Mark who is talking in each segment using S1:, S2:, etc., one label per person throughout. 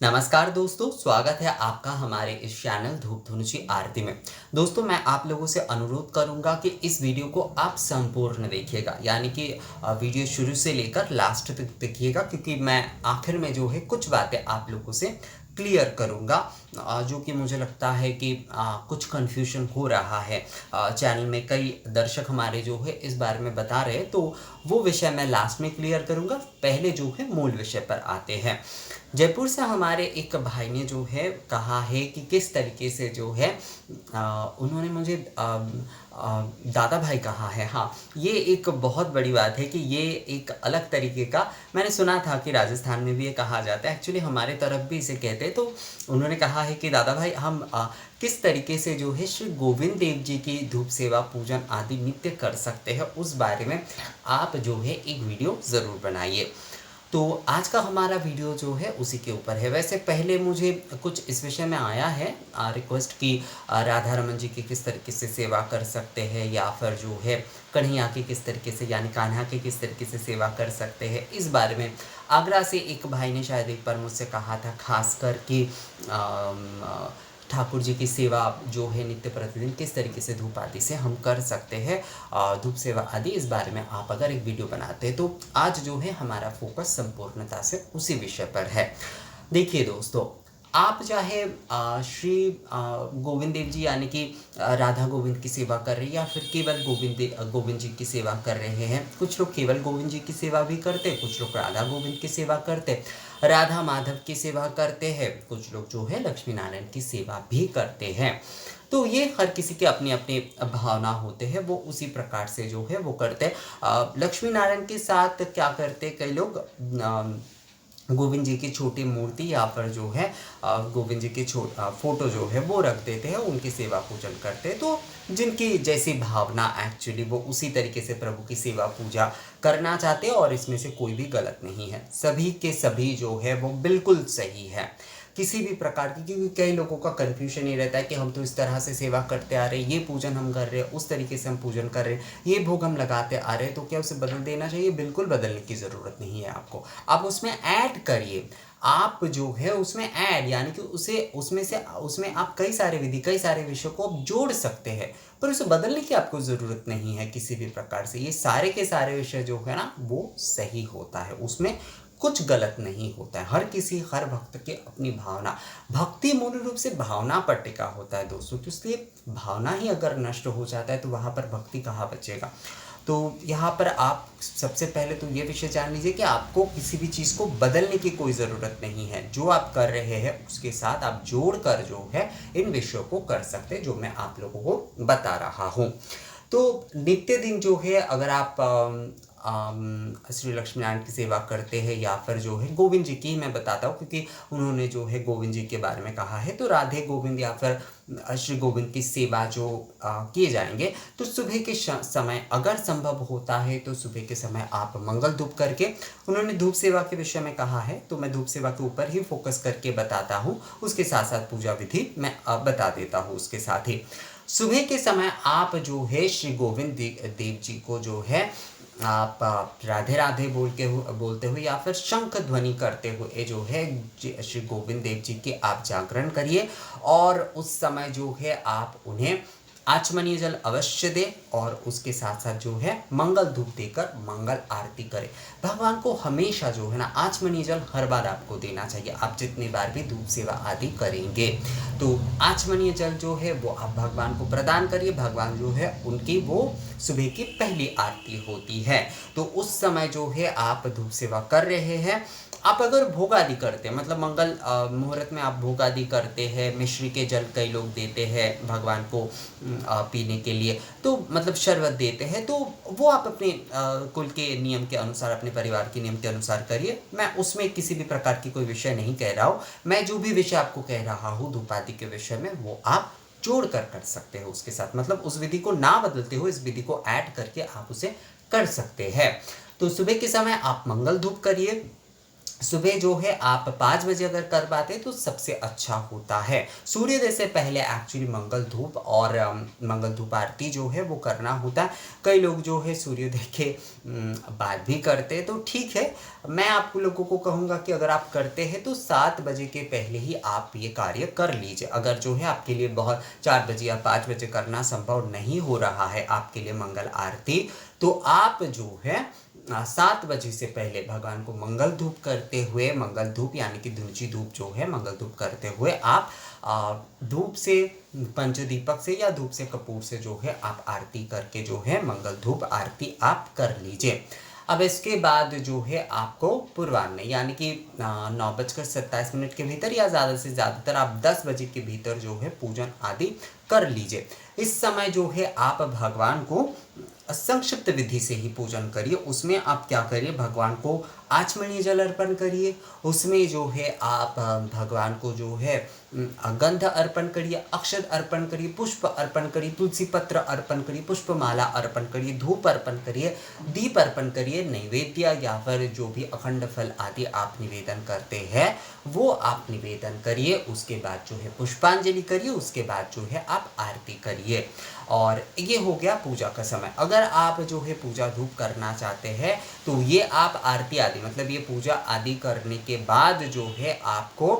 S1: नमस्कार दोस्तों, स्वागत है आपका हमारे इस चैनल धूप धुनुची आरती में। दोस्तों, मैं आप लोगों से अनुरोध करूंगा कि इस वीडियो को आप संपूर्ण देखिएगा, यानी कि वीडियो शुरू से लेकर लास्ट तक देखिएगा, क्योंकि मैं आखिर में जो है कुछ बातें आप लोगों से क्लियर करूंगा, जो कि मुझे लगता है कि कुछ कन्फ्यूजन हो रहा है। चैनल में कई दर्शक हमारे जो है इस बारे में बता रहे हैं, तो वो विषय मैं लास्ट में क्लियर करूंगा। पहले जो है मूल विषय पर आते हैं। जयपुर से हमारे एक भाई ने जो है कहा है कि किस तरीके से जो है उन्होंने मुझे दादा भाई कहा है। हाँ, ये एक बहुत बड़ी बात है कि ये एक अलग तरीके का, मैंने सुना था कि राजस्थान में भी ये कहा जाता है, एक्चुअली हमारे तरफ भी इसे कहते हैं। तो उन्होंने कहा है कि दादा भाई, हम किस तरीके से जो है श्री गोविंद देव जी की धूप सेवा पूजन आदि नित्य कर सकते हैं, उस बारे में आप जो है एक वीडियो ज़रूर बनाइए। तो आज का हमारा वीडियो जो है उसी के ऊपर है। वैसे पहले मुझे कुछ इस विषय में आया है रिक्वेस्ट कि राधा रमन जी की किस तरीके से सेवा कर सकते हैं, या फिर जो है कन्हैया की किस तरीके से, यानी कान्हा की किस तरीके से सेवा कर सकते हैं। इस बारे में आगरा से एक भाई ने शायद एक बार मुझसे कहा था, खासकर कि ठाकुर जी की सेवा जो है नित्य प्रतिदिन किस तरीके से धूप आदि से हम कर सकते हैं, धूप सेवा आदि, इस बारे में आप अगर एक वीडियो बनाते हैं। तो आज जो है हमारा फोकस संपूर्णता से उसी विषय पर है। देखिए दोस्तों, आप चाहे श्री गोविंद देव जी यानी कि राधा गोविंद की सेवा कर रहे हैं, या फिर केवल गोविंद जी की सेवा कर रहे हैं। कुछ लोग केवल गोविंद जी की सेवा भी करते हैं, कुछ लोग राधा गोविंद की सेवा करते, राधा माधव की सेवा करते हैं, कुछ लोग जो है लक्ष्मी नारायण की सेवा भी करते हैं। तो ये हर किसी के अपनी अपनी भावना होते हैं, वो उसी प्रकार से जो है वो करते हैं। लक्ष्मी नारायण के साथ क्या करते, कई लोग गोविंद जी की छोटी मूर्ति या फिर जो है गोविंद जी की फोटो जो है वो रख देते हैं, उनकी सेवा पूजन करते हैं। तो जिनकी जैसी भावना, एक्चुअली वो उसी तरीके से प्रभु की सेवा पूजा करना चाहते हैं, और इसमें से कोई भी गलत नहीं है। सभी के सभी जो है वो बिल्कुल सही है, किसी भी प्रकार की। क्योंकि कई लोगों का कन्फ्यूजन ये रहता है कि हम तो इस तरह से सेवा करते आ रहे हैं, ये पूजन हम कर रहे हैं, उस तरीके से हम पूजन कर रहे हैं, ये भोग हम लगाते आ रहे हैं, तो क्या उसे बदल देना चाहिए? बिल्कुल बदलने की ज़रूरत नहीं है आपको। आप उसमें ऐड करिए, आप जो है उसमें ऐड, यानी कि उसमें आप कई सारे विधि, कई सारे विषयों को आप जोड़ सकते हैं, पर उसे बदलने की आपको ज़रूरत नहीं है किसी भी प्रकार से। ये सारे के सारे विषय जो है ना वो सही होता है, उसमें कुछ गलत नहीं होता है। हर भक्त की अपनी भावना, भक्ति मूल रूप से भावना पर टिका होता है दोस्तों। तो इसलिए भावना ही अगर नष्ट हो जाता है तो वहाँ पर भक्ति कहाँ बचेगा। तो यहाँ पर आप सबसे पहले तो ये विषय जान लीजिए कि आपको किसी भी चीज़ को बदलने की कोई ज़रूरत नहीं है। जो आप कर रहे हैं उसके साथ आप जोड़ कर जो है इन विषयों को कर सकते हैं, जो मैं आप लोगों को बता रहा हूँ। तो नित्य दिन जो है, अगर आप श्री लक्ष्मी नारायण की सेवा करते हैं, या फिर जो है गोविंद जी की मैं बताता हूँ, क्योंकि उन्होंने जो है गोविंद जी के बारे में कहा है। तो राधे गोविंद या फिर श्री गोविंद की सेवा जो किए जाएंगे, तो सुबह के समय अगर संभव होता है तो सुबह के समय आप मंगल धूप करके, उन्होंने धूप सेवा के विषय में कहा है तो मैं धूप सेवा के ऊपर ही फोकस करके बताता हूँ, उसके साथ साथ पूजा विधि मैं बता देता हूँ। उसके साथ ही सुबह के समय आप जो है श्री गोविंद देव जी को जो है आप राधे राधे बोलते हुए या फिर शंख ध्वनि करते हुए जो है श्री गोविंद देव जी के आप जागरण करिए, और उस समय जो है आप उन्हें आचमनीय जल अवश्य दें, और उसके साथ साथ जो है मंगल धूप देकर मंगल आरती करें। भगवान को हमेशा जो है ना आचमनीय जल हर बार आपको देना चाहिए, आप जितनी बार भी धूप सेवा आदि करेंगे। तो आचमनीय जल जो है वो आप भगवान को प्रदान करिए। भगवान जो है उनकी वो सुबह की पहली आरती होती है, तो उस समय जो है आप धूप सेवा कर रहे हैं। आप अगर भोग आदि करते हैं, मतलब मंगल मुहूर्त में आप भोग आदि करते हैं, मिश्री के जल कई लोग देते हैं भगवान को पीने के लिए, तो मतलब शरबत देते हैं, तो वो आप अपने कुल के नियम के अनुसार, अपने परिवार के नियम के अनुसार करिए। मैं उसमें किसी भी प्रकार की कोई विषय नहीं कह रहा हूँ। मैं जो भी विषय आपको कह रहा हूँ धूप आदि के विषय में, वो आप जोड़ कर सकते हो उसके साथ, मतलब उस विधि को ना बदलते हो, इस विधि को ऐड करके आप उसे कर सकते हैं। तो सुबह के समय आप मंगल धूप करिए, सुबह जो है आप 5 बजे अगर कर पाते तो सबसे अच्छा होता है। सूर्योदय से पहले एक्चुअली मंगल धूप और मंगल धूप आरती जो है वो करना होता है। कई लोग जो है सूर्योदय के बाद भी करते हैं तो ठीक है। मैं आप लोगों को कहूँगा कि अगर आप करते हैं तो 7 बजे के पहले ही आप ये कार्य कर लीजिए। अगर जो है आपके लिए बहुत 4 बजे या 5 बजे करना संभव नहीं हो रहा है आपके लिए मंगल आरती, तो आप जो है 7 बजे से पहले भगवान को मंगल धूप करते हुए, मंगल धूप यानी कि धुंची धूप जो है मंगल धूप करते हुए आप धूप से, पंचदीपक से या धूप से कपूर से जो है आप आरती करके जो है मंगल धूप आरती आप कर लीजिए। अब इसके बाद जो है आपको पूर्वाह्न यानी कि 9:27 के भीतर या ज़्यादा से ज़्यादातर आप 10 बजे के भीतर जो है पूजन आदि कर लीजिए। इस समय जो है आप भगवान को संक्षिप्त विधि से ही पूजन करिए। उसमें आप क्या करिए, भगवान को आचमनीय जल अर्पण करिए। उसमें जो है आप भगवान को जो है गंध अर्पण करिए, अक्षत अर्पण करिए, पुष्प अर्पण करिए, तुलसी पत्र अर्पण करिए, पुष्पमाला अर्पण करिए, धूप अर्पण करिए, दीप अर्पण करिए, नैवेद्य या फिर जो भी अखंड फल आदि आप निवेदन करते हैं वो आप निवेदन करिए। उसके बाद जो है पुष्पांजलि करिए, उसके बाद जो है आप आरती करिए। और ये हो गया पूजा का समय। अगर आप जो है पूजा धूप करना चाहते हैं तो ये आप आरती आदि मतलब ये पूजा आदि करने के बाद जो है आपको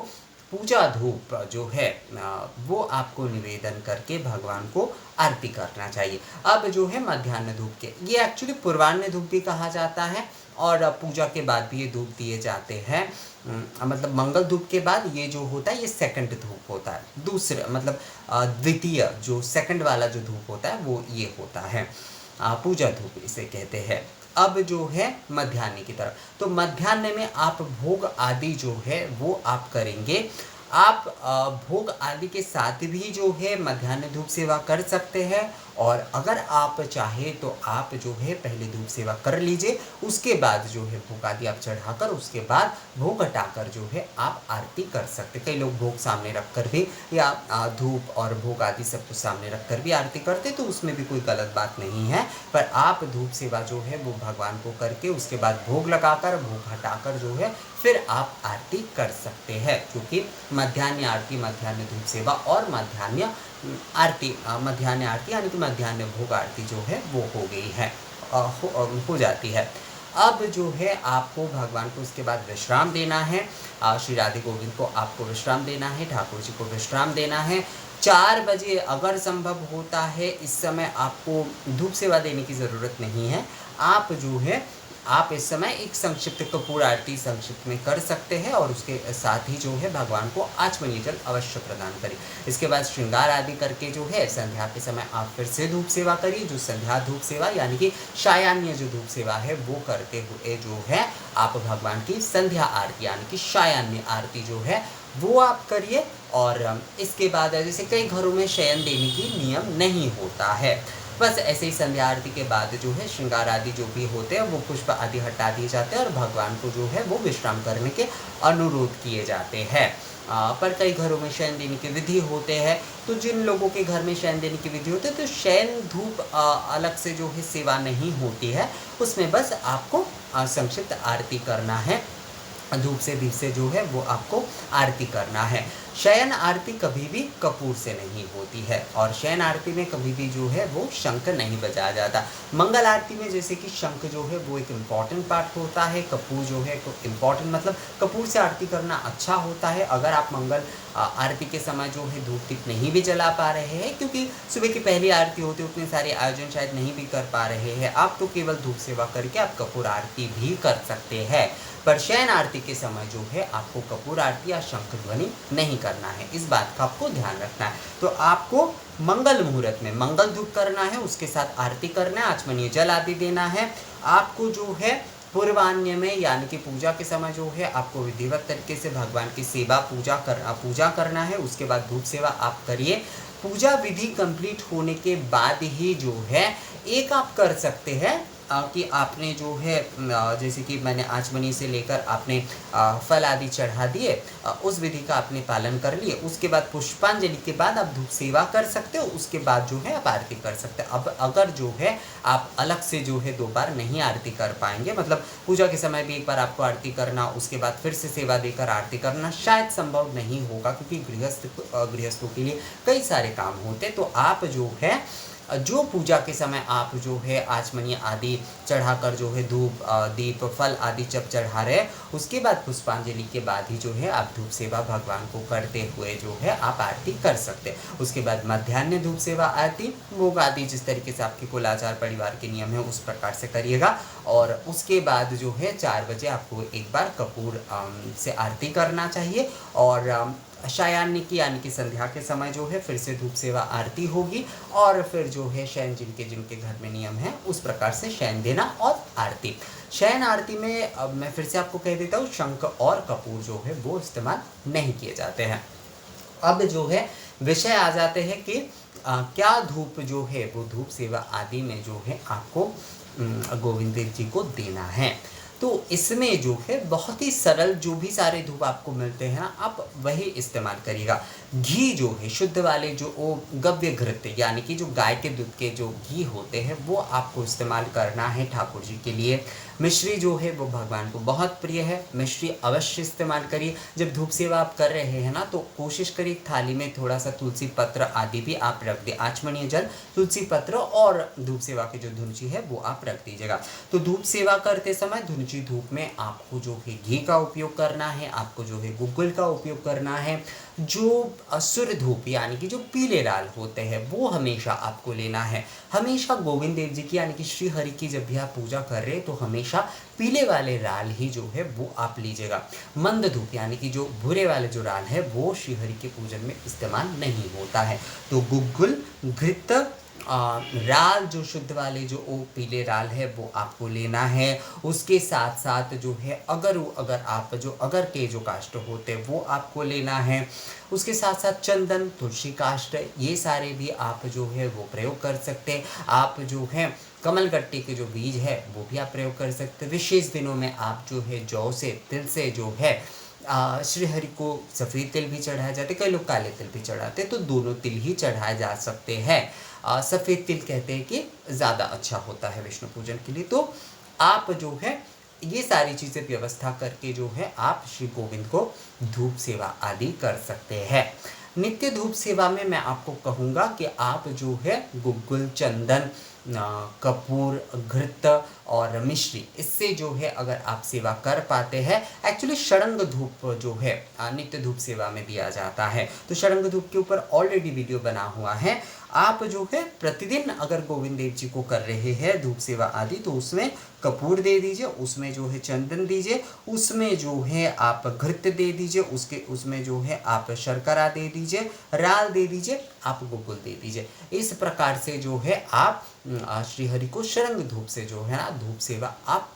S1: पूजा धूप जो है वो आपको निवेदन करके भगवान को आरती करना चाहिए। अब जो है मध्याह्न धूप के, ये एक्चुअली पूर्वाह्न धूप भी कहा जाता है और पूजा के बाद भी ये धूप दिए जाते हैं। मतलब मंगल धूप के बाद ये जो होता है ये सेकंड धूप होता है। दूसरे मतलब द्वितीय जो सेकंड वाला जो धूप होता है वो ये होता है, पूजा धूप इसे कहते हैं। अब जो है मध्याह्न की तरफ, तो मध्याह्न में आप भोग आदि जो है वो आप करेंगे। आप भोग आदि के साथ भी जो है मध्याह्न धूप सेवा कर सकते हैं। और अगर आप चाहे तो आप जो है पहले धूप सेवा कर लीजिए, उसके बाद जो है भोग आदि आप चढ़ाकर उसके बाद भोग हटाकर जो है आप आरती कर सकते। कई लोग भोग सामने रखकर भी या धूप और भोग आदि सब कुछ सामने रखकर भी आरती करते, तो उसमें भी कोई गलत बात नहीं है। पर आप धूप सेवा जो है वो भगवान को करके उसके बाद भोग लगाकर भोग हटाकर जो है फिर आप आरती कर सकते हैं। क्योंकि मध्याह्न आरती, मध्याह्न धूप सेवा और मध्याह्न आरती, मध्याह्न आरती यानी कि मध्याह्न भोग आरती जो है वो हो गई है, हो जाती है। अब जो है आपको भगवान को उसके बाद विश्राम देना है। श्री राधे गोविंद को आपको विश्राम देना है, ठाकुर जी को विश्राम देना है। 4 बजे अगर संभव होता है, इस समय आपको धूप सेवा देने की ज़रूरत नहीं है। आप जो है आप इस समय एक संक्षिप्त कपूर आरती संक्षिप्त में कर सकते हैं और उसके साथ ही जो है भगवान को आचमनीय जल अवश्य प्रदान करें। इसके बाद श्रृंगार आदि करके जो है संध्या के समय आप फिर से धूप सेवा करिए। जो संध्या धूप सेवा यानी कि सायान्य जो धूप सेवा है वो करते हुए जो है आप भगवान की संध्या आरती यानी कि सायान्य आरती जो है वो आप करिए। और इसके बाद जैसे कई घरों में शयन देने की नियम नहीं होता है, बस ऐसे ही संध्या आरती के बाद जो है श्रृंगार आदि जो भी होते हैं वो पुष्प आदि हटा दिए जाते हैं और भगवान को जो है वो विश्राम करने के अनुरोध किए जाते हैं। पर कई घरों में शयन देने की विधि होते हैं, तो जिन लोगों के घर में शयन देने की विधि होती है तो शयन धूप अलग से जो है सेवा नहीं होती है, उसमें बस आपको संक्षिप्त आरती करना है। धूप से दीप से जो है वो आपको आरती करना है। शयन आरती कभी भी कपूर से नहीं होती है और शयन आरती में कभी भी जो है वो शंख नहीं बजाया जाता। मंगल आरती में जैसे कि शंख जो है वो एक इम्पॉर्टेंट पार्ट होता है, कपूर जो है इम्पॉर्टेंट मतलब कपूर से आरती करना अच्छा होता है। अगर आप मंगल आरती के समय जो है धूप दीप नहीं भी जला पा रहे हैं, क्योंकि सुबह की पहली आरती होती है, उतने सारे आयोजन शायद नहीं भी कर पा रहे हैं आप, तो केवल धूप सेवा करके आप कपूर आरती भी कर सकते हैं। पर शयन आरती के समय जो है आपको कपूर आरती या शंख ध्वनि नहीं करना है, इस बात का आपको ध्यान रखना है। तो आपको मंगल मुहूर्त में मंगल धूप करना है, उसके साथ आरती करना है, आचमनीय जल आदि देना है। आपको जो है पूर्वान्य में यानी कि पूजा के समय जो है आपको विधिवत तरीके से भगवान की सेवा पूजा करना है। उसके बाद धूप सेवा आप करिए। पूजा विधि कंप्लीट होने के बाद ही जो है एक आप कर सकते हैं कि आपने जो है जैसे कि मैंने आचमनी से लेकर आपने फल आदि चढ़ा दिए, उस विधि का आपने पालन कर लिए। उसके बाद पुष्पांजलि के बाद आप धूप सेवा कर सकते हो, उसके बाद जो है आप आरती कर सकते हो। अब अगर जो है आप अलग से जो है 2 बार नहीं आरती कर पाएंगे, मतलब पूजा के समय भी एक बार आपको आरती करना, उसके बाद फिर से सेवा देकर आरती करना शायद संभव नहीं होगा, क्योंकि गृहस्थों के लिए कई सारे काम होते हैं। तो आप जो है जो पूजा के समय आप जो है आचमनी आदि चढ़ाकर जो है धूप दीप फल आदि जब चढ़ा रहे, उसके बाद पुष्पांजलि के बाद ही जो है आप धूप सेवा भगवान को करते हुए जो है आप आरती कर सकते हैं। उसके बाद मध्याह्न धूप सेवा आरती भोग आदि जिस तरीके से आपके कुलाचार परिवार के नियम है उस प्रकार से करिएगा। और उसके बाद जो है 4 बजे आपको एक बार कपूर से आरती करना चाहिए। और सायाह्न की यानी कि संध्या के समय जो है फिर से धूप सेवा आरती होगी, और फिर जो है शयन जिनके जिनके घर में नियम है उस प्रकार से शयन देना और आरती। शयन आरती में अब मैं फिर से आपको कह देता हूँ, शंख और कपूर जो है वो इस्तेमाल नहीं किए जाते हैं। अब जो है विषय आ जाते हैं कि क्या धूप जो है वो धूप सेवा आदि में जो है आपको गोविंद देव जी को देना है। तो इसमें जो है बहुत ही सरल जो भी सारे धूप आपको मिलते हैं ना, आप वही इस्तेमाल करिएगा। घी जो है शुद्ध वाले जो वो गव्य घृत यानी कि जो गाय के दूध के जो घी होते हैं वो आपको इस्तेमाल करना है ठाकुर जी के लिए। मिश्री जो है वो भगवान को बहुत प्रिय है, मिश्री अवश्य इस्तेमाल करिए। जब धूप सेवा आप कर रहे हैं ना तो कोशिश करिए थाली में थोड़ा सा तुलसी पत्र आदि भी आप रख दें, आचमनीय जल, तुलसी पत्र और धूप सेवा की जो धुनुची है वो आप रख दीजिएगा। तो धूप सेवा करते समय धुनुची धूप में आपको जो है घी का उपयोग करना है, आपको जो है गुग्गुल का उपयोग करना है। जो असुर धूप यानी कि जो पीले लाल होते हैं वो हमेशा आपको लेना है। हमेशा गोविंद देव जी की यानी कि श्री हरि की जब भी आप पूजा कर रहे हैं तो हमेशा पीले वाले राल ही जो है वो आप लीजिएगा। मंद धूप यानी कि जो भूरे वाले जो राल है वो श्री हरि के पूजन में इस्तेमाल नहीं होता है। तो गुग्गुल घृत राल जो शुद्ध वाले जो वो पीले राल है वो आपको लेना है। उसके साथ साथ जो है अगर आप जो अगर के जो काष्ठ होते हैं वो आपको लेना है। उसके साथ साथ चंदन, तुलसी काष्ठ, ये सारे भी आप जो है वो प्रयोग कर सकते हैं। आप जो है कमलगट्टी के जो बीज है वो भी आप प्रयोग कर सकते हैं। विशेष दिनों में आप जो है जौ से, तिल से जो है श्री हरि को सफ़ेद तिल भी चढ़ाया जाते, कई लोग काले तिल भी चढ़ाते, तो दोनों तिल ही चढ़ाए जा सकते हैं। सफ़ेद तिल कहते हैं कि ज़्यादा अच्छा होता है विष्णु पूजन के लिए। तो आप जो है ये सारी चीज़ें व्यवस्था करके जो है आप श्री गोविंद को धूप सेवा आदि कर सकते हैं। नित्य धूप सेवा में मैं आपको कहूँगा कि आप जो है गुग्गुल, चंदन, कपूर, घृत और मिश्री, इससे जो है अगर आप सेवा कर पाते हैं, एक्चुअली षडंग धूप जो है नित्य धूप सेवा में दिया जाता है। तो षडंग धूप के ऊपर ऑलरेडी वीडियो बना हुआ है। आप जो है प्रतिदिन अगर गोविंद देव जी को कर रहे हैं धूप सेवा आदि तो उसमें कपूर दे दीजिए, उसमें जो है चंदन दीजिए, उसमें जो है आप घृत दे दीजिए, उसमें जो है आप शर्करा दे दीजिए, राल दे दीजिए, आप गुग्गुल दे दीजिए। इस प्रकार से जो है आप श्री हरि को षडंग धूप से जो है ना धूप सेवा आप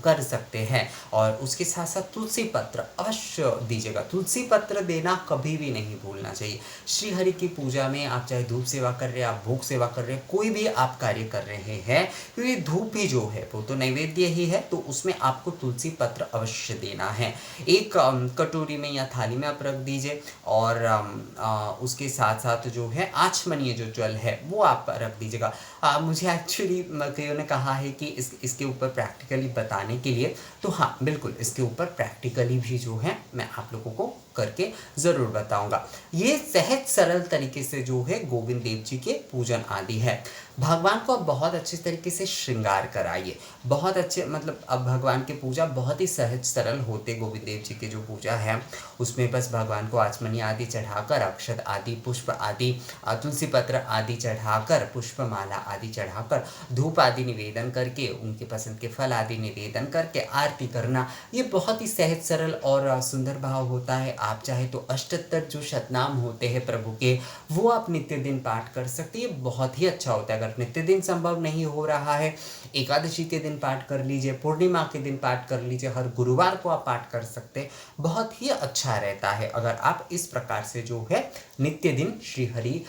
S1: कर सकते हैं। और उसके साथ साथ तुलसी पत्र अवश्य दीजिएगा। तुलसी पत्र देना कभी भी नहीं भूलना चाहिए। श्री हरि की पूजा में आप चाहे धूप सेवा कर रहे हैं, आप भोग सेवा कर रहे हैं, कोई भी आप कार्य कर रहे हैं, क्योंकि धूप ही जो है वो तो नैवेद्य ही है, तो उसमें आपको तुलसी पत्र अवश्य देना है। एक कटोरी में या थाली में आप रख दीजिए। और उसके साथ साथ जो है आचमनीय जो जल है वो आप रख दीजिएगा। मुझे एक्चुअली कईयों ने कहा है कि इसके ऊपर प्रैक्टिकली बताने के लिए, तो हाँ बिल्कुल इसके ऊपर प्रैक्टिकली भी जो है मैं आप लोगों को करके ज़रूर बताऊंगा। ये सहज सरल तरीके से जो है गोविंद देव जी के पूजन आदि है। भगवान को आप बहुत अच्छे तरीके से श्रृंगार कराइए, बहुत अच्छे, मतलब अब भगवान की पूजा बहुत ही सहज सरल होते। गोविंद देव जी की जो पूजा है उसमें बस भगवान को आचमनी आदि चढ़ाकर, अक्षत आदि, पुष्प आदि, तुलसी पत्र आदि चढ़ाकर, पुष्पमाला आदि चढ़ाकर, धूप आदि निवेदन करके, उनके पसंद के फल आदि निवेदन करके आरती करना, ये बहुत ही सहज सरल और सुंदर भाव होता है। आप चाहे तो अष्टोत्तर जो शतनाम होते हैं प्रभु के, वो आप नित्य दिन पाठ कर सकते हैं। ये बहुत ही अच्छा होता है। अगर नित्य दिन संभव नहीं हो रहा है, एकादशी के दिन पाठ कर लीजिए, पूर्णिमा के दिन पाठ कर लीजिए, हर गुरुवार को आप पाठ कर सकते हैं। बहुत ही अच्छा रहता है अगर आप इस प्रकार से जो है नित्य दिन श्री हरि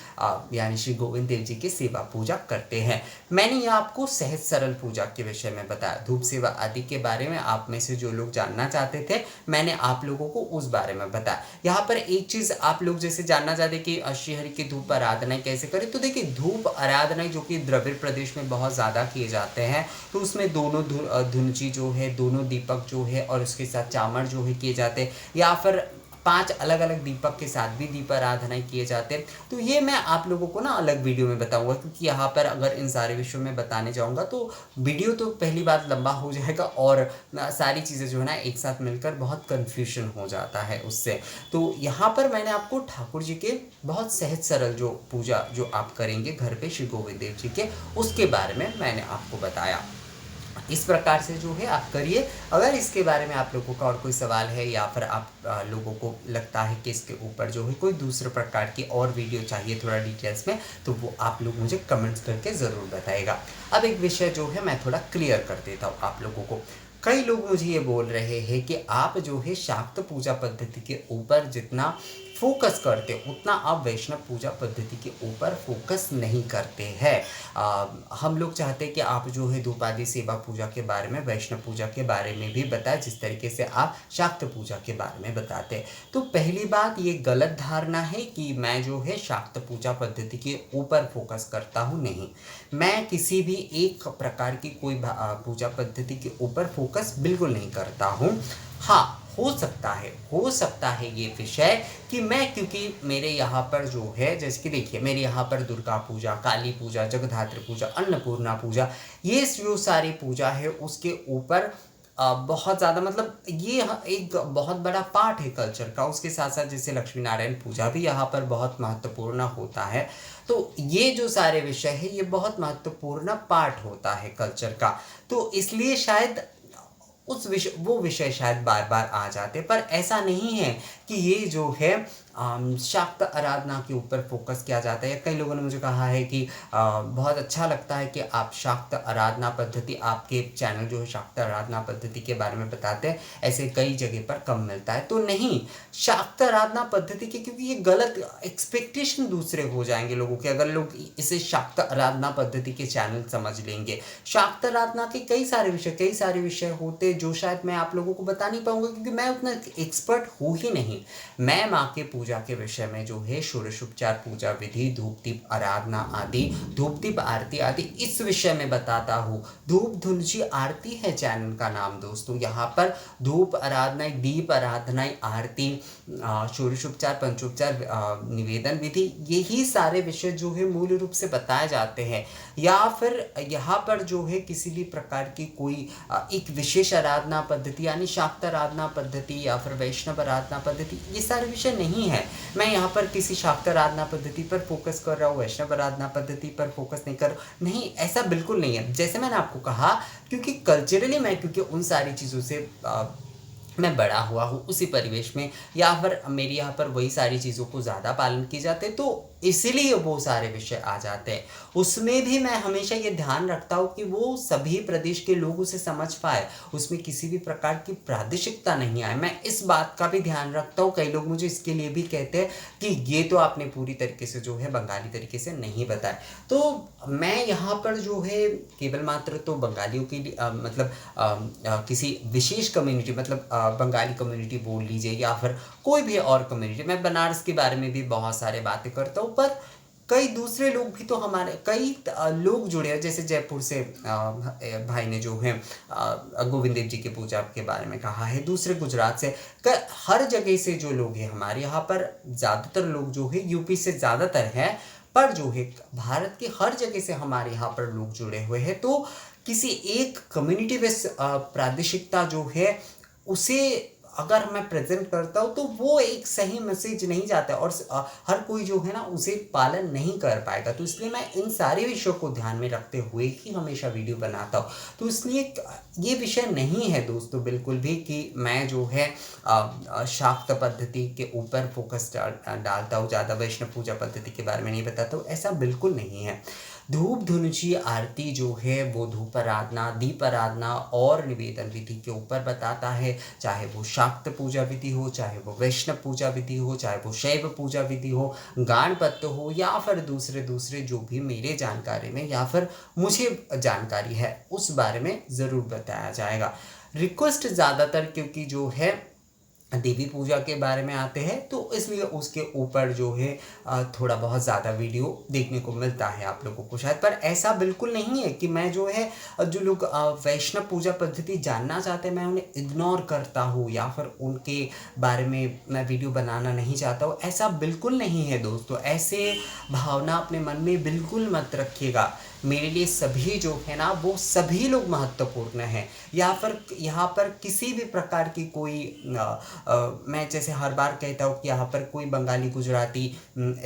S1: यानी श्री गोविंद देव जी की सेवा पूजा करते हैं। मैंने ये आपको सहज सरल पूजा के विषय में बताया। धूप सेवा आदि के बारे में आप में से जो लोग जानना चाहते थे, मैंने आप लोगों को उस बारे में बताया। यहाँ पर एक चीज़ आप लोग जैसे जानना चाहते कि श्री हरि की धूप आराधना कैसे करें, तो देखिए धूप आराधना जो कि द्रविड़ प्रदेश में बहुत ज़्यादा किए जाते हैं, तो उसमें दोनों धुनची जो है, दोनों दीपक जो है और उसके साथ चामर जो है किए जाते हैं, या फिर 5 अलग अलग दीपक के साथ भी दीप आराधनाएं किए जाते हैं। तो ये मैं आप लोगों को ना अलग वीडियो में बताऊंगा, क्योंकि यहाँ पर अगर इन सारे विषयों में बताने जाऊंगा तो वीडियो तो पहली बात लंबा हो जाएगा, और सारी चीज़ें जो है ना एक साथ मिलकर बहुत कन्फ्यूजन हो जाता है उससे। तो यहाँ पर मैंने आपको ठाकुर जी के बहुत सहज सरल जो पूजा जो आप करेंगे घर पे श्री गोविंद देव जी के, उसके बारे में मैंने आपको बताया। इस प्रकार से जो है आप करिए। अगर इसके बारे में आप लोगों का और कोई सवाल है, या फिर आप लोगों को लगता है कि इसके ऊपर जो है कोई दूसरे प्रकार की और वीडियो चाहिए थोड़ा डिटेल्स में, तो वो आप लोग मुझे कमेंट्स करके ज़रूर बताइएगा। अब एक विषय जो है मैं थोड़ा क्लियर कर देता हूँ आप लोगों को। कई लोग मुझे ये बोल रहे हैं कि आप जो है शाक्त पूजा पद्धति के ऊपर जितना फोकस करते हो, उतना आप वैष्णव पूजा पद्धति के ऊपर फोकस नहीं करते हैं। हम लोग चाहते हैं कि आप जो है धूपादि सेवा पूजा के बारे में, वैष्णव पूजा के बारे में भी बताएं, जिस तरीके से आप शाक्त पूजा के बारे में बताते हैं। तो पहली बात ये गलत धारणा है कि मैं जो है शाक्त पूजा पद्धति के ऊपर फोकस करता हूँ। नहीं, मैं किसी भी एक प्रकार की कोई पूजा पद्धति के ऊपर फोकस बिल्कुल नहीं करता हूँ। हाँ, हो सकता है ये विषय कि मैं, क्योंकि मेरे यहाँ पर जो है जैसे कि देखिए मेरे यहाँ पर दुर्गा पूजा, काली पूजा, जगधात्री पूजा, अन्नपूर्णा पूजा, ये जो सारी पूजा है उसके ऊपर बहुत ज़्यादा मतलब ये एक बहुत बड़ा पार्ट है कल्चर का। उसके साथ साथ जैसे लक्ष्मी नारायण पूजा भी यहाँ पर बहुत महत्वपूर्ण होता है। तो ये जो सारे विषय है ये बहुत महत्वपूर्ण पार्ट होता है कल्चर का। तो इसलिए शायद वो विषय शायद बार बार आ जाते, पर ऐसा नहीं है कि ये जो है शाक्त आराधना के ऊपर फोकस किया जाता है। कई लोगों ने मुझे कहा है कि बहुत अच्छा लगता है कि आप शाक्त आराधना पद्धति, आपके चैनल जो है शाक्त आराधना पद्धति के बारे में बताते हैं, ऐसे कई जगह पर कम मिलता है। तो नहीं, शाक्त आराधना पद्धति के, क्योंकि ये गलत एक्सपेक्टेशन दूसरे हो जाएंगे लोगों के अगर लोग इसे शाक्त आराधना पद्धति के चैनल समझ लेंगे। शाक्त आराधना के कई सारे विषय होते जो शायद मैं आप लोगों को बता नहीं पाऊंगा, क्योंकि मैं उतना एक्सपर्ट हूँ ही नहीं। मैं माँ के पूजा के विषय में जो है षोडशोपचार पूजा विधि, धूप दीप आराधना आदि, धूप दीप आरती आदि, इस विषय में बताता हूँ। धूप धुनची आरती है चैनल का नाम दोस्तों। यहाँ पर धूप आराधनाएं, दीप आराधनाएं, आरती, षोडशोपचार, पंचोपचार, निवेदन विधि, यही सारे विषय जो है मूल रूप से बताए जाते हैं। या फिर यहाँ पर जो है किसी भी प्रकार की कोई एक विशेष आराधना पद्धति यानी शाक्त आराधना पद्धति या फिर वैष्णव आराधना पद्धति, ये सारे विषय नहीं है। मैं यहाँ पर किसी शाक्त आराधना पद्धति पर फोकस कर रहा हूँ, वैष्णव आराधना पद्धति पर फोकस नहीं कर, नहीं, ऐसा बिल्कुल नहीं है। जैसे मैंने आपको कहा, क्योंकि कल्चरली मैं क्योंकि उन सारी चीज़ों से मैं बड़ा हुआ हूँ, उसी परिवेश में, या फिर मेरे यहाँ पर वही सारी चीज़ों को ज़्यादा पालन किए जाते हैं, तो इसीलिए वो सारे विषय आ जाते हैं। उसमें भी मैं हमेशा ये ध्यान रखता हूँ कि वो सभी प्रदेश के लोग उसे समझ पाए, उसमें किसी भी प्रकार की प्रादेशिकता नहीं आए, मैं इस बात का भी ध्यान रखता हूँ। कई लोग मुझे इसके लिए भी कहते हैं कि ये तो आपने पूरी तरीके से जो है बंगाली तरीके से नहीं बताया। तो मैं यहाँ पर जो है केवल मात्र तो बंगालियों के लिए मतलब किसी विशेष कम्युनिटी, मतलब बंगाली कम्युनिटी बोल लीजिए या फिर कोई भी और कम्युनिटी, मैं बनारस के बारे में भी बहुत सारे बातें करता हूँ, पर कई दूसरे लोग भी तो हमारे कई लोग जुड़े हैं। जैसे जयपुर से भाई ने जो है गोविंद देव जी की पूजा के बारे में कहा है, दूसरे गुजरात से, हर जगह से जो लोग हैं, हमारे यहाँ पर ज़्यादातर लोग जो है यूपी से ज़्यादातर हैं, पर जो है भारत के हर जगह से हमारे यहाँ पर लोग जुड़े हुए हैं। तो किसी एक कम्युनिटी बेस्ड प्रादेशिकता जो है उसे अगर मैं प्रेजेंट करता हूँ तो वो एक सही मैसेज नहीं जाता है और हर कोई जो है ना उसे पालन नहीं कर पाएगा। तो इसलिए मैं इन सारे विषयों को ध्यान में रखते हुए ही हमेशा वीडियो बनाता हूँ। तो इसलिए ये विषय नहीं है दोस्तों बिल्कुल भी कि मैं जो है शाक्त पद्धति के ऊपर फोकस डालता हूँ, ज़्यादा वैष्णव पूजा पद्धति के बारे में नहीं बताता हूँ, ऐसा बिल्कुल नहीं है। धूप धुनुची आरती जो है वो धूप आराधना, दीप आराधना और निवेदन विधि के ऊपर बताता है, चाहे वो शाक्त पूजा विधि हो, चाहे वो वैष्णव पूजा विधि हो, चाहे वो शैव पूजा विधि हो, गाणपत्य हो या फिर दूसरे दूसरे जो भी मेरे जानकारी में या फिर मुझे जानकारी है उस बारे में ज़रूर बताया जाएगा। रिक्वेस्ट ज़्यादातर क्योंकि जो है देवी पूजा के बारे में आते हैं तो इसलिए उसके ऊपर जो है थोड़ा बहुत ज़्यादा वीडियो देखने को मिलता है आप लोगों को शायद। पर ऐसा बिल्कुल नहीं है कि मैं जो है जो लोग वैष्णव पूजा पद्धति जानना चाहते हैं मैं उन्हें इग्नोर करता हूँ या फिर उनके बारे में मैं वीडियो बनाना नहीं चाहता हूँ, ऐसा बिल्कुल नहीं है दोस्तों। ऐसे भावना अपने मन में बिल्कुल मत रखिएगा। मेरे लिए सभी जो है ना वो सभी लोग महत्वपूर्ण हैं। या फिर यहाँ पर किसी भी प्रकार की कोई मैं जैसे हर बार कहता हूँ कि यहाँ पर कोई बंगाली गुजराती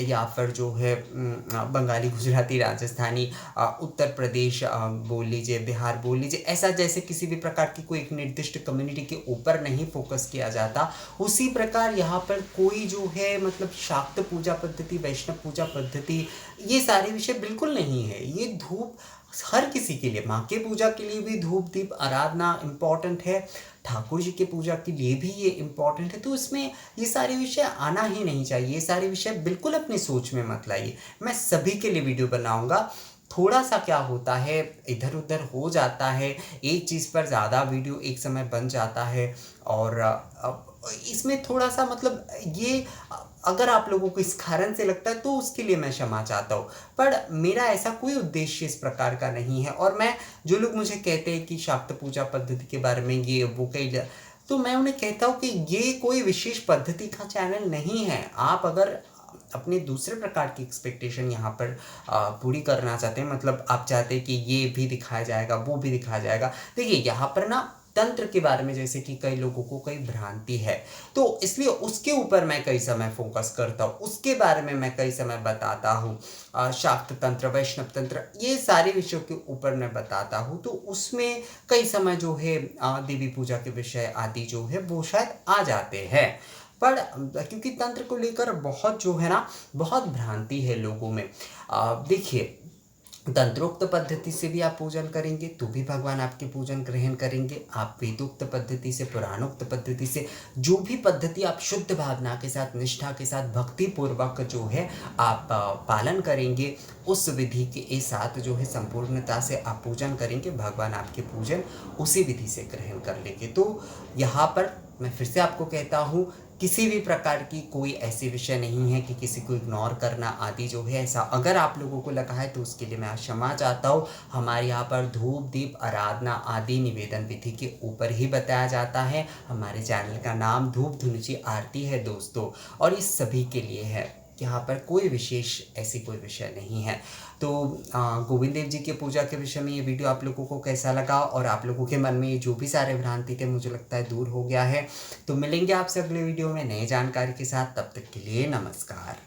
S1: या फिर जो है बंगाली गुजराती राजस्थानी उत्तर प्रदेश बोल लीजिए, बिहार बोल लीजिए, ऐसा जैसे किसी भी प्रकार की कोई एक निर्दिष्ट कम्युनिटी के ऊपर नहीं फोकस किया जाता, उसी प्रकार यहाँ पर कोई जो है मतलब शाक्त पूजा पद्धति, वैष्णव पूजा पद्धति, ये सारे विषय बिल्कुल नहीं है। ये धूप हर किसी के लिए, माँ के पूजा के लिए भी धूप दीप आराधना इम्पॉर्टेंट है, ठाकुर जी के पूजा के लिए भी ये इम्पॉर्टेंट है। तो इसमें ये सारे विषय आना ही नहीं चाहिए। ये सारे विषय बिल्कुल अपनी सोच में मत लाइए। मैं सभी के लिए वीडियो बनाऊंगा। थोड़ा सा क्या होता है इधर उधर हो जाता है, एक चीज़ पर ज़्यादा वीडियो एक समय बन जाता है और इसमें थोड़ा सा मतलब ये अगर आप लोगों को इस कारण से लगता है तो उसके लिए मैं क्षमा चाहता हूँ। पर मेरा ऐसा कोई उद्देश्य इस प्रकार का नहीं है। और मैं जो लोग मुझे कहते हैं कि शाक्त पूजा पद्धति के बारे में ये वो कई, तो मैं उन्हें कहता हूँ कि ये कोई विशेष पद्धति का चैनल नहीं है। आप अगर अपने दूसरे प्रकार की एक्सपेक्टेशन यहाँ पर पूरी करना चाहते हैं, मतलब आप चाहते हैं कि ये भी दिखाया जाएगा वो भी दिखाया जाएगा, देखिए यहाँ पर ना तंत्र के बारे में जैसे कि कई लोगों को कई भ्रांति है, तो इसलिए उसके ऊपर मैं कई समय फोकस करता हूँ, उसके बारे में मैं कई समय बताता हूँ। शाक्त तंत्र, वैष्णव तंत्र, ये सारे विषयों के ऊपर मैं बताता हूँ। तो उसमें कई समय जो है देवी पूजा के विषय आदि जो है वो शायद आ जाते हैं। पर क्योंकि तंत्र को लेकर बहुत जो है ना बहुत भ्रांति है लोगों में। देखिए तंत्रोक्त पद्धति से भी आप पूजन करेंगे तो भी भगवान आपके पूजन ग्रहण करेंगे। आप वेदोक्त पद्धति से, पुराणोक्त पद्धति से, जो भी पद्धति आप शुद्ध भावना के साथ, निष्ठा के साथ, भक्ति पूर्वक जो है आप पालन करेंगे, उस विधि के साथ जो है संपूर्णता से आप पूजन करेंगे, भगवान आपके पूजन उसी विधि से ग्रहण कर लेंगे। तो यहाँ पर मैं फिर से आपको कहता हूँ किसी भी प्रकार की कोई ऐसी विषय नहीं है कि किसी को इग्नोर करना आदि जो है, ऐसा अगर आप लोगों को लगा है तो उसके लिए मैं क्षमा चाहता हूँ। हमारे यहाँ पर धूप दीप आराधना आदि निवेदन विधि के ऊपर ही बताया जाता है। हमारे चैनल का नाम धूप धुनुची आरती है दोस्तों, और इस सभी के लिए है। यहाँ पर कोई विशेष ऐसी कोई विषय नहीं है। तो गोविंद देव जी के पूजा के विषय में ये वीडियो आप लोगों को कैसा लगा, और आप लोगों के मन में ये जो भी सारे भ्रांति थे मुझे लगता है दूर हो गया है। तो मिलेंगे आपसे अगले वीडियो में नई जानकारी के साथ, तब तक के लिए नमस्कार।